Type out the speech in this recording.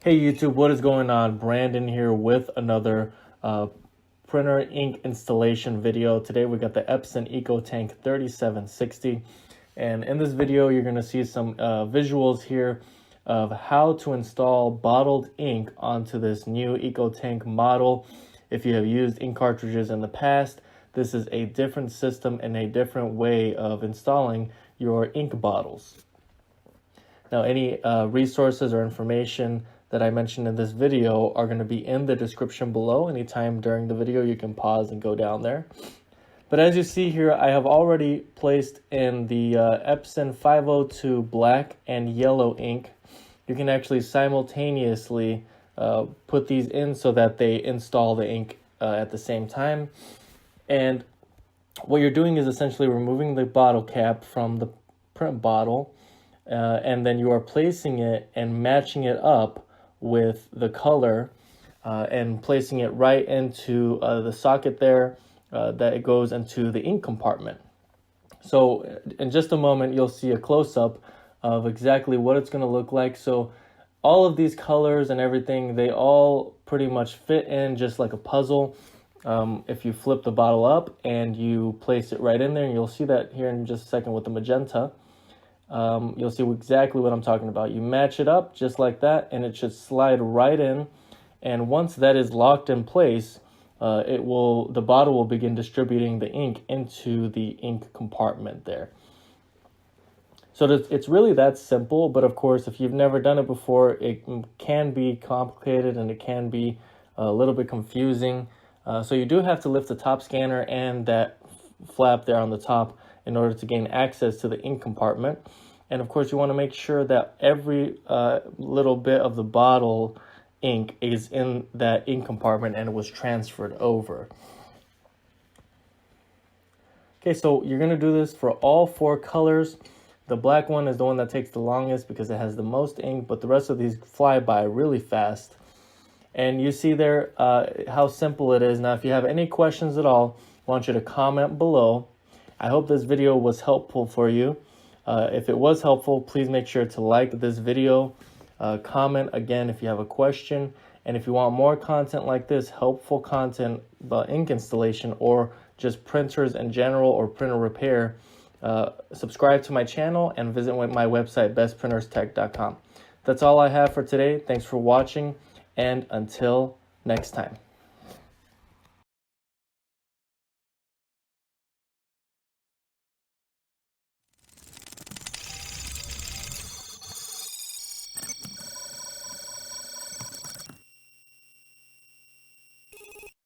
Hey YouTube, what is going on? Brandon here with another printer ink installation video. Today we got the Epson EcoTank 3760, and in this video you're going to see some visuals here of how to install bottled ink onto this new EcoTank model. If you have used ink cartridges in the past, this is a different system and a different way of installing your ink bottles. Now, any resources or information that I mentioned in this video are going to be in the description below. Anytime during the video, you can pause and go down there. But as you see here, I have already placed in the Epson 502 black and yellow ink. You can actually simultaneously put these in so that they install the ink at the same time. And what you're doing is essentially removing the bottle cap from the print bottle, and then you are placing it and matching it up with the color and placing it right into the socket there that it goes into the ink compartment. So in just a moment, you'll see a close-up of exactly what it's going to look like. So all of these colors and everything, they all pretty much fit in just like a puzzle. If you flip the bottle up and you place it right in there, and you'll see that here in just a second with the magenta, you'll see exactly what I'm talking about. You match it up just like that, and it should slide right in. And once that is locked in place, the bottle will begin distributing the ink into the ink compartment there. So it's really that simple. But of course, if you've never done it before, it can be complicated and it can be a little bit confusing. So you do have to lift the top scanner and that flap there on the top in order to gain access to the ink compartment. And of course, you want to make sure that every little bit of the bottle ink is in that ink compartment and it was transferred over. Okay, so you're going to do this for all four colors. The black one is the one that takes the longest because it has the most ink, but the rest of these fly by really fast. And you see there how simple it is. Now, if you have any questions at all, I want you to comment below. I hope this video was helpful for you. If it was helpful, please make sure to like this video. Comment again if you have a question. And if you want more content like this, helpful content about ink installation or just printers in general or printer repair, subscribe to my channel and visit my website, bestprinterstech.com. That's all I have for today. Thanks for watching, and until next time.